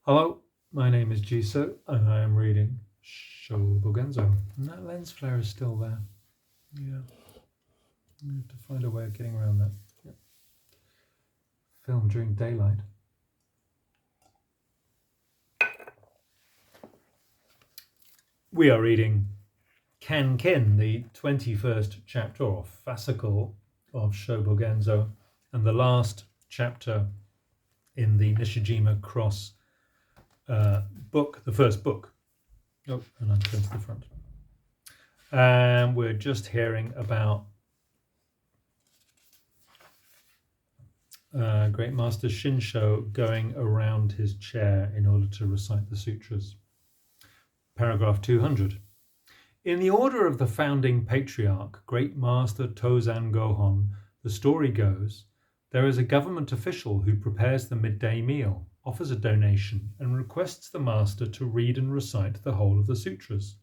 Hello, my name is Jiso and I am reading Shōbōgenzō. And that lens flare is still there. Yeah. I have to find a way of getting around that. Yep. Film during daylight. We are reading Kankin, the 21st chapter or fascicle of Shōbōgenzō, and the last chapter in the Nishijima cross book, the first book. Oh, and I turned to the front. And we're just hearing about Great Master Shinsho going around his chair in order to recite the sutras. Paragraph 200. In the order of the founding patriarch, Great Master Tozan Gohon, the story goes, there is a government official who prepares the midday meal, offers a donation, and requests the master to read and recite the whole of the sutras.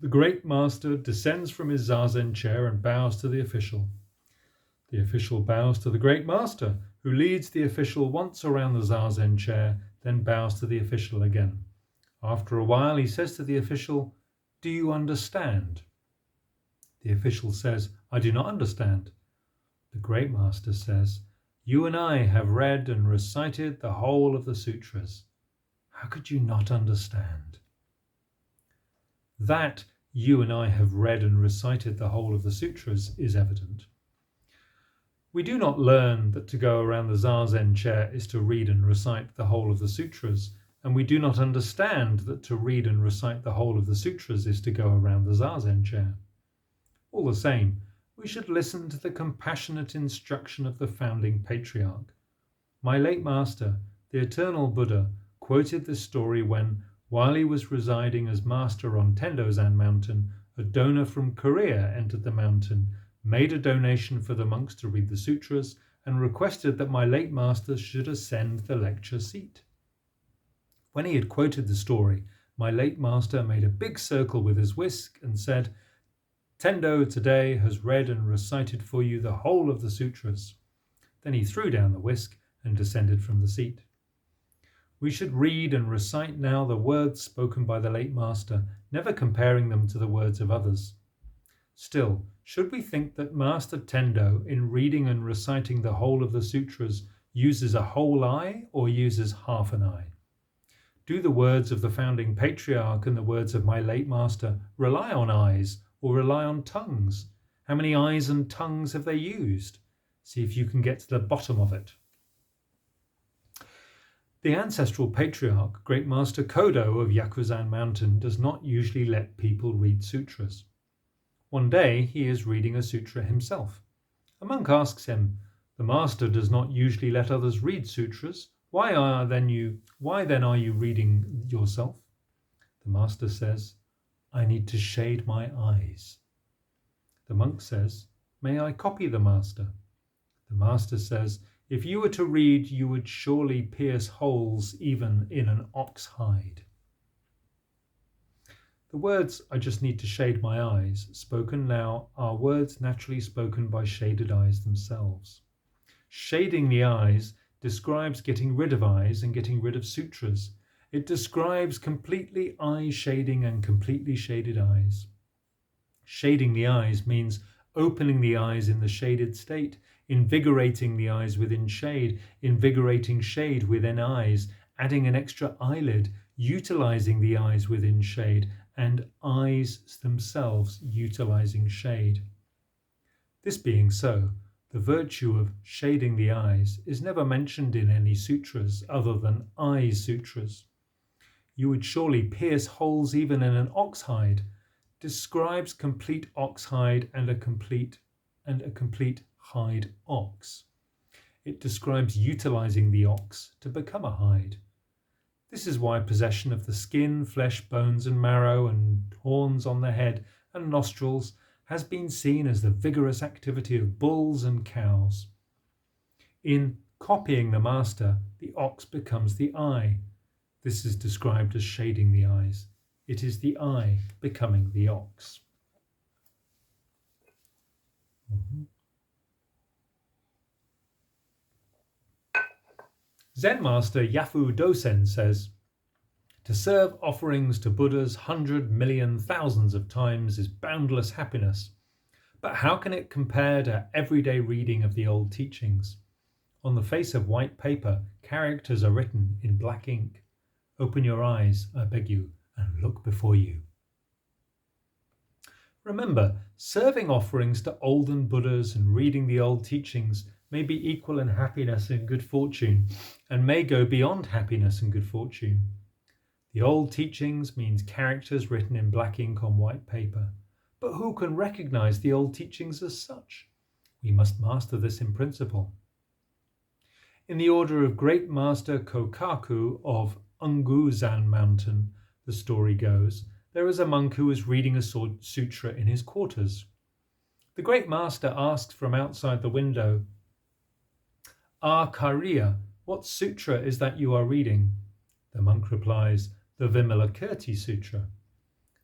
The Great Master descends from his zazen chair and bows to the official. The official bows to the Great Master, who leads the official once around the zazen chair, then bows to the official again. After a while, he says to the official, "Do you understand?" The official says, "I do not understand." The Great Master says, "You and I have read and recited the whole of the sutras. How could you not understand?" That you and I have read and recited the whole of the sutras is evident. We do not learn that to go around the zazen chair is to read and recite the whole of the sutras, and we do not understand that to read and recite the whole of the sutras is to go around the zazen chair. All the same, we should listen to the compassionate instruction of the founding patriarch. My late master, the eternal Buddha, quoted this story when, while he was residing as master on Tendozan Mountain, a donor from Korea entered the mountain, made a donation for the monks to read the sutras, and requested that my late master should ascend the lecture seat. When he had quoted the story, my late master made a big circle with his whisk and said, "Tendo today has read and recited for you the whole of the sutras." Then he threw down the whisk and descended from the seat. We should read and recite now the words spoken by the late master, never comparing them to the words of others. Still, should we think that Master Tendo, in reading and reciting the whole of the sutras, uses a whole eye or uses half an eye? Do the words of the founding patriarch and the words of my late master rely on eyes or rely on tongues? How many eyes and tongues have they used? See if you can get to the bottom of it. The ancestral patriarch, Great Master Kodo of Yakuzan Mountain, does not usually let people read sutras. One day he is reading a sutra himself. A monk asks him, "The master does not usually let others read sutras. Why then are you reading yourself?" The master says, "I need to shade my eyes." The monk says, "May I copy the master?" The master says, "If you were to read, you would surely pierce holes even in an ox hide." The words, "I just need to shade my eyes," spoken now, are words naturally spoken by shaded eyes themselves. Shading the eyes describes getting rid of eyes and getting rid of sutras. It describes completely eye shading and completely shaded eyes. Shading the eyes means opening the eyes in the shaded state, invigorating the eyes within shade, invigorating shade within eyes, adding an extra eyelid, utilizing the eyes within shade, and eyes themselves utilizing shade. This being so, the virtue of shading the eyes is never mentioned in any sutras other than eye sutras. "You would surely pierce holes even in an ox hide" describes complete ox hide and a complete hide ox. It describes utilizing the ox to become a hide. This is why possession of the skin, flesh, bones and marrow and horns on the head and nostrils has been seen as the vigorous activity of bulls and cows. In copying the master, the ox becomes the eye. This is described as shading the eyes. It is the eye becoming the ox. Zen master Yafu Dosen says, "To serve offerings to Buddhas 100,000,000 thousands of times is boundless happiness. But how can it compare to everyday reading of the old teachings? On the face of white paper, characters are written in black ink. Open your eyes, I beg you, and look before you." Remember, serving offerings to olden Buddhas and reading the old teachings may be equal in happiness and good fortune, and may go beyond happiness and good fortune. The old teachings means characters written in black ink on white paper. But who can recognize the old teachings as such? We must master this in principle. In the order of Great Master Kokaku of Unguzan Mountain, the story goes, there is a monk who is reading a sutra in his quarters. The Great Master asks from outside the window, "Ah, Kariya, what sutra is that you are reading?" The monk replies, "The Vimalakirti Sutra."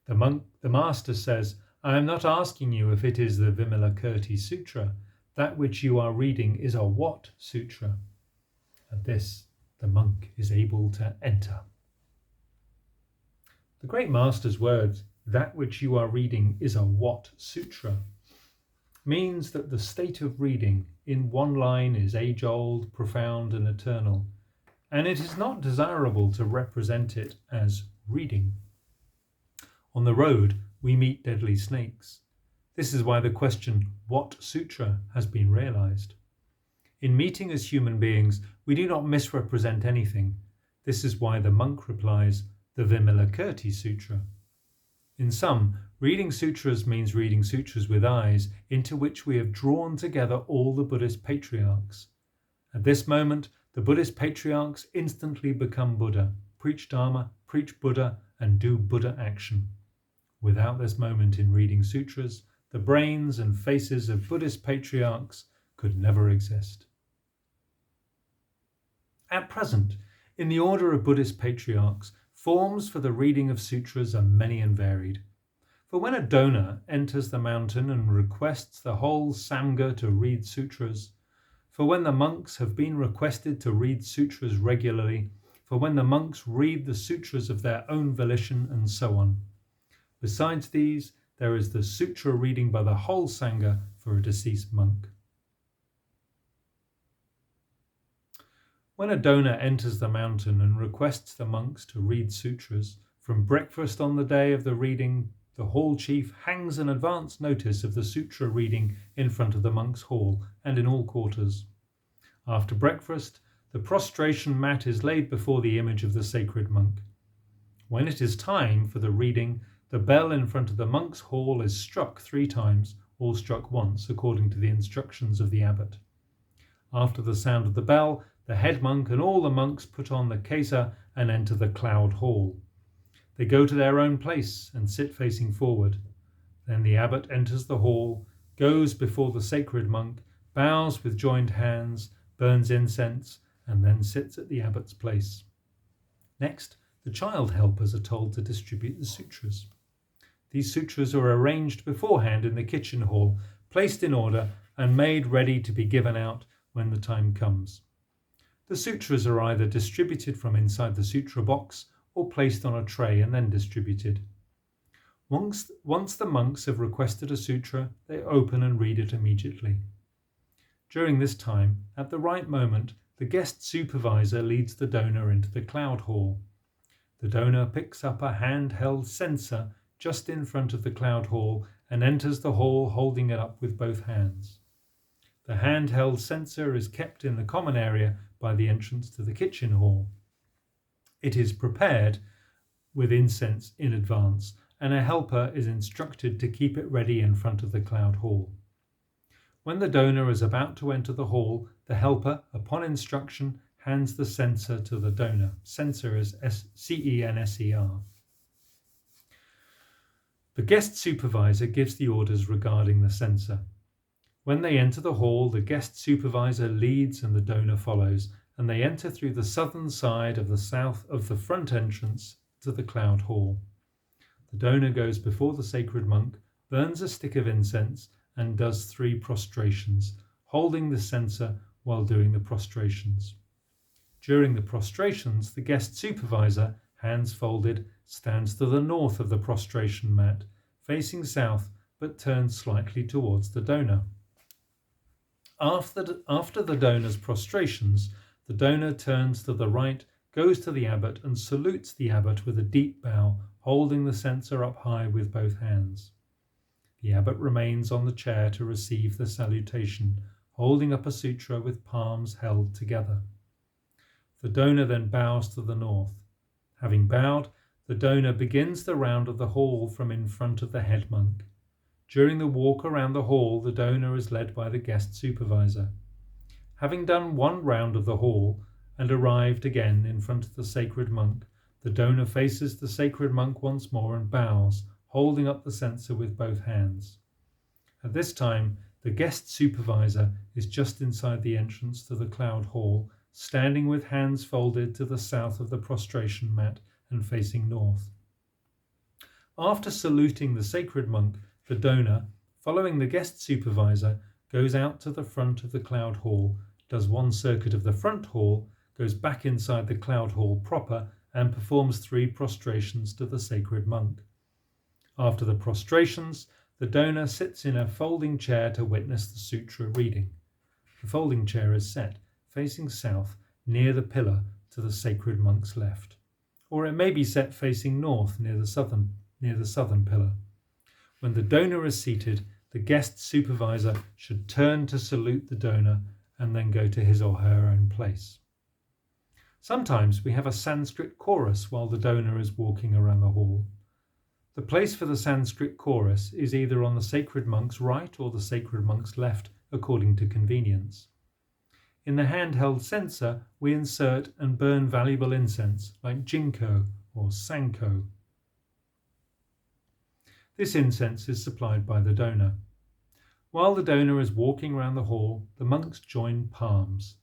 The master says, "I am not asking you if it is the Vimalakirti Sutra. That which you are reading is a what sutra?" At this, the monk is able to enter. The Great Master's words, "that which you are reading is a what sutra," means that the state of reading in one line is age-old, profound and eternal, and it is not desirable to represent it as reading. On the road, we meet deadly snakes. This is why the question, "what sutra?" has been realized. In meeting as human beings, we do not misrepresent anything. This is why the monk replies, "The Vimalakirti Sutra." In sum, reading sutras means reading sutras with eyes into which we have drawn together all the Buddhist patriarchs. At this moment, the Buddhist patriarchs instantly become Buddha, preach Dharma, preach Buddha, and do Buddha action. Without this moment in reading sutras, the brains and faces of Buddhist patriarchs could never exist. At present, in the order of Buddhist patriarchs, forms for the reading of sutras are many and varied. For when a donor enters the mountain and requests the whole Sangha to read sutras, for when the monks have been requested to read sutras regularly, for when the monks read the sutras of their own volition, and so on. Besides these, there is the sutra reading by the whole Sangha for a deceased monk. When a donor enters the mountain and requests the monks to read sutras, from breakfast on the day of the reading, the hall chief hangs an advance notice of the sutra reading in front of the monks' hall and in all quarters. After breakfast, the prostration mat is laid before the image of the sacred monk. When it is time for the reading, the bell in front of the monks' hall is struck 3 times, all struck once, according to the instructions of the abbot. After the sound of the bell, the head monk and all the monks put on the kesa and enter the cloud hall. They go to their own place and sit facing forward. Then the abbot enters the hall, goes before the sacred monk, bows with joined hands, burns incense, and then sits at the abbot's place. Next, the child helpers are told to distribute the sutras. These sutras are arranged beforehand in the kitchen hall, placed in order and made ready to be given out when the time comes. The sutras are either distributed from inside the sutra box or placed on a tray and then distributed. Once the monks have requested a sutra, they open and read it immediately. During this time, at the right moment, the guest supervisor leads the donor into the cloud hall. The donor picks up a handheld censer just in front of the cloud hall and enters the hall holding it up with both hands. The handheld censer is kept in the common area by the entrance to the kitchen hall. It is prepared with incense in advance, and a helper is instructed to keep it ready in front of the cloud hall. When the donor is about to enter the hall, the helper, upon instruction, hands the censer to the donor. Censer is C-E-N-S-E-R. The guest supervisor gives the orders regarding the censer. When they enter the hall, the guest supervisor leads and the donor follows, and they enter through the southern side of the front entrance to the cloud hall. The donor goes before the sacred monk, burns a stick of incense, and does 3 prostrations, holding the censer while doing the prostrations. During the prostrations, the guest supervisor, hands folded, stands to the north of the prostration mat, facing south but turns slightly towards the donor. After the donor's prostrations, the donor turns to the right, goes to the abbot and salutes the abbot with a deep bow, holding the censer up high with both hands. The abbot remains on the chair to receive the salutation, holding up a sutra with palms held together. The donor then bows to the north. Having bowed, the donor begins the round of the hall from in front of the head monk. During the walk around the hall, the donor is led by the guest supervisor. Having done one round of the hall and arrived again in front of the sacred monk, the donor faces the sacred monk once more and bows, holding up the censer with both hands. At this time, the guest supervisor is just inside the entrance to the cloud hall, standing with hands folded to the south of the prostration mat and facing north. After saluting the sacred monk, the donor, following the guest supervisor, goes out to the front of the cloud hall, does one circuit of the front hall, goes back inside the cloud hall proper, and performs 3 prostrations to the sacred monk. After the prostrations, the donor sits in a folding chair to witness the sutra reading. The folding chair is set facing south near the pillar to the sacred monk's left, or it may be set facing north near the southern pillar. When the donor is seated, the guest supervisor should turn to salute the donor and then go to his or her own place. Sometimes we have a Sanskrit chorus while the donor is walking around the hall. The place for the Sanskrit chorus is either on the sacred monk's right or the sacred monk's left, according to convenience. In the handheld censer, we insert and burn valuable incense like ginkgo or sanko. This incense is supplied by the donor. While the donor is walking around the hall, the monks join palms.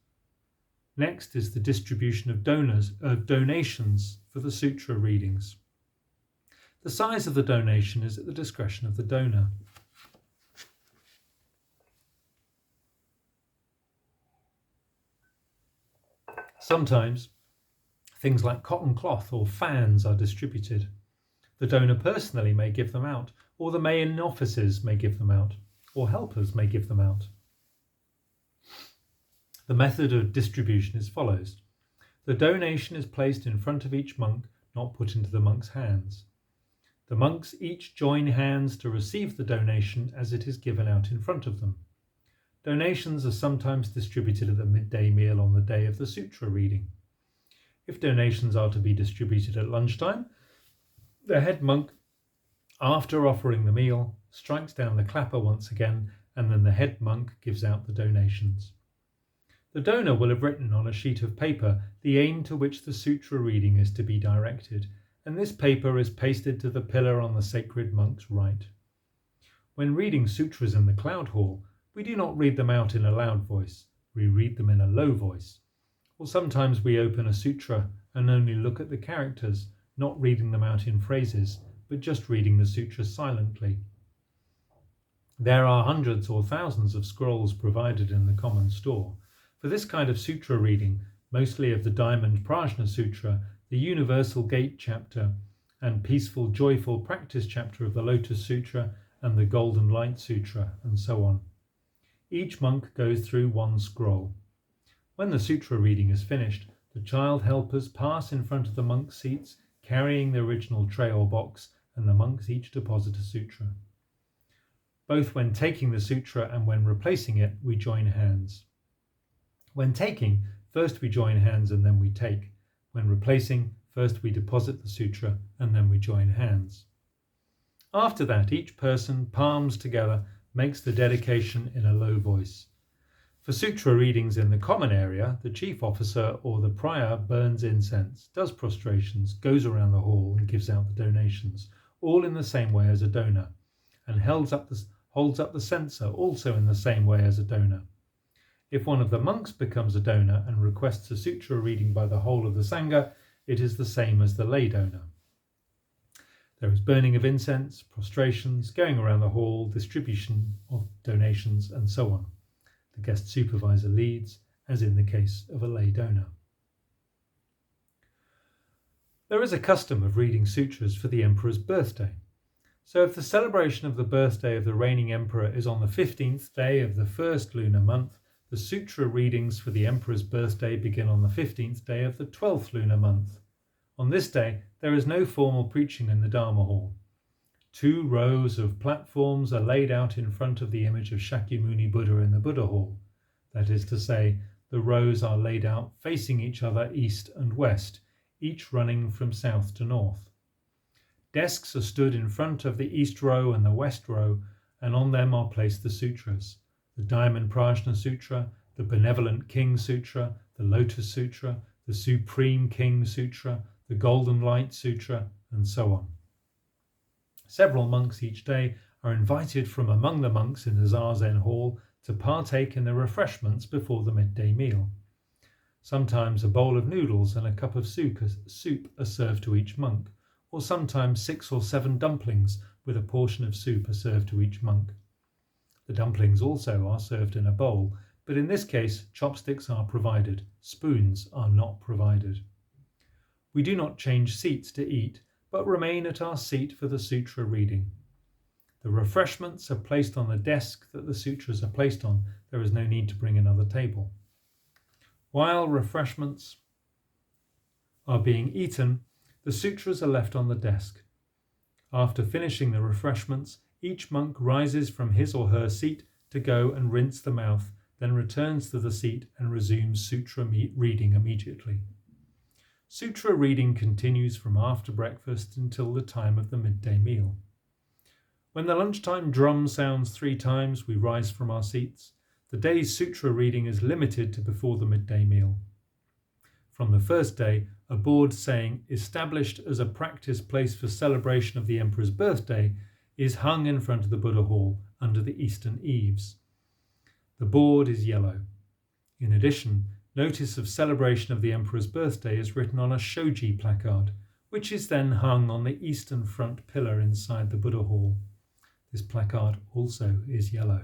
Next is the distribution of donations for the sutra readings. The size of the donation is at the discretion of the donor. Sometimes things like cotton cloth or fans are distributed. The donor personally may give them out, or the main offices may give them out, or helpers may give them out. The method of distribution is follows. The donation is placed in front of each monk, not put into the monk's hands. The monks each join hands to receive the donation as it is given out in front of them. Donations are sometimes distributed at the midday meal on the day of the sutra reading. If donations are to be distributed at lunchtime, the head monk, after offering the meal, strikes down the clapper once again, and then the head monk gives out the donations. The donor will have written on a sheet of paper the aim to which the sutra reading is to be directed, and this paper is pasted to the pillar on the sacred monk's right. When reading sutras in the cloud hall, we do not read them out in a loud voice, we read them in a low voice. Or sometimes we open a sutra and only look at the characters, not reading them out in phrases, but just reading the sutra silently. There are hundreds or thousands of scrolls provided in the common store. For this kind of sutra reading, mostly of the Diamond Prajna Sutra, the Universal Gate chapter, and Peaceful Joyful Practice chapter of the Lotus Sutra, and the Golden Light Sutra, and so on. Each monk goes through one scroll. When the sutra reading is finished, the child helpers pass in front of the monks' seats, carrying the original tray or box, and the monks each deposit a sutra. Both when taking the sutra and when replacing it, we join hands. When taking, first we join hands and then we take. When replacing, first we deposit the sutra and then we join hands. After that, each person, palms together, makes the dedication in a low voice. For sutra readings in the common area, the chief officer or the prior burns incense, does prostrations, goes around the hall and gives out the donations, all in the same way as a donor, and holds up the censer also in the same way as a donor. If one of the monks becomes a donor and requests a sutra reading by the whole of the Sangha, it is the same as the lay donor. There is burning of incense, prostrations, going around the hall, distribution of donations, and so on. The guest supervisor leads, as in the case of a lay donor. There is a custom of reading sutras for the emperor's birthday. So if the celebration of the birthday of the reigning emperor is on the 15th day of the first lunar month, the sutra readings for the emperor's birthday begin on the 15th day of the 12th lunar month. On this day, there is no formal preaching in the Dharma hall. 2 rows of platforms are laid out in front of the image of Shakyamuni Buddha in the Buddha hall. That is to say, the rows are laid out facing each other east and west, each running from south to north. Desks are stood in front of the east row and the west row, and on them are placed the sutras: the Diamond Prajna Sutra, the Benevolent King Sutra, the Lotus Sutra, the Supreme King Sutra, the Golden Light Sutra, and so on. Several monks each day are invited from among the monks in the Zazen hall to partake in the refreshments before the midday meal. Sometimes a bowl of noodles and a cup of soup are served to each monk, or sometimes 6 or 7 dumplings with a portion of soup are served to each monk. The dumplings also are served in a bowl, but in this case chopsticks are provided, spoons are not provided. We do not change seats to eat, but remain at our seat for the sutra reading. The refreshments are placed on the desk that the sutras are placed on. There is no need to bring another table. While refreshments are being eaten, the sutras are left on the desk. After finishing the refreshments, each monk rises from his or her seat to go and rinse the mouth, then returns to the seat and resumes sutra reading immediately. Sutra reading continues from after breakfast until the time of the midday meal. When the lunchtime drum sounds 3 times, we rise from our seats. The day's sutra reading is limited to before the midday meal. From the first day, a board saying "established as a practice place for celebration of the emperor's birthday" is hung in front of the Buddha hall under the eastern eaves. The board is yellow. In addition, notice of celebration of the emperor's birthday is written on a shoji placard, which is then hung on the eastern front pillar inside the Buddha hall. This placard also is yellow.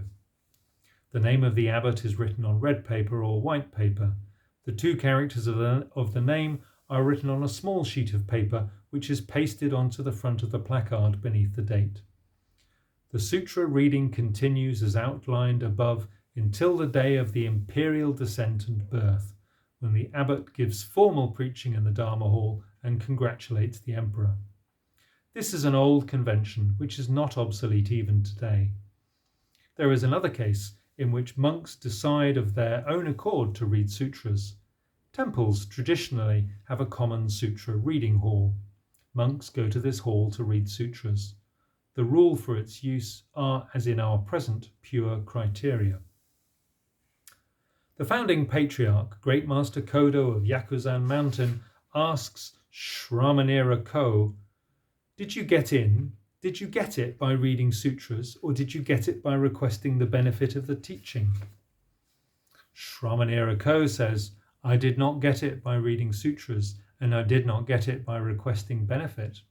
The name of the abbot is written on red paper or white paper. The 2 characters of the name are written on a small sheet of paper which is pasted onto the front of the placard beneath the date. The sutra reading continues as outlined above until the day of the imperial descent and birth, when the abbot gives formal preaching in the Dharma hall and congratulates the emperor. This is an old convention which is not obsolete even today. There is another case in which monks decide of their own accord to read sutras. Temples traditionally have a common sutra reading hall. Monks go to this hall to read sutras. The rule for its use are, as in our present, pure criteria. The founding patriarch, Great Master Kodo of Yakuzan Mountain, asks Shramanera Ko, "Did you get in? Did you get it by reading sutras, or did you get it by requesting the benefit of the teaching?" Shramanera Ko says, "I did not get it by reading sutras, and I did not get it by requesting benefit."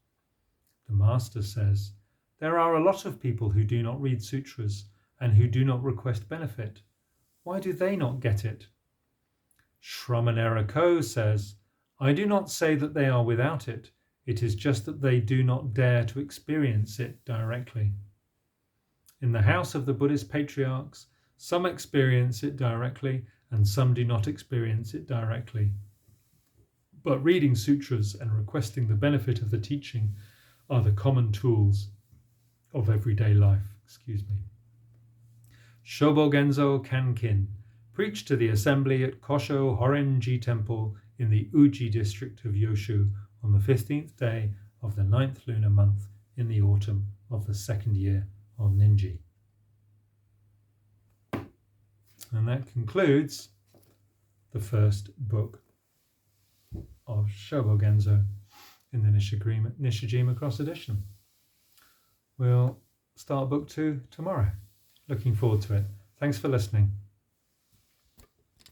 The master says, "There are a lot of people who do not read sutras and who do not request benefit. Why do they not get it?" Shramanera Ko says, "I do not say that they are without it. It is just that they do not dare to experience it directly." In the house of the Buddhist patriarchs, some experience it directly and some do not experience it directly. But reading sutras and requesting the benefit of the teaching are the common tools of everyday life. Shōbōgenzō Kankin preached to the assembly at Kosho Horenji Temple in the Uji district of Yoshu on the 15th day of the 9th lunar month in the autumn of the 2nd year of Ninji. And that concludes the first book of Shōbōgenzō in the Nishijima Cross Edition. We'll start book 2 tomorrow. Looking forward to it. Thanks for listening.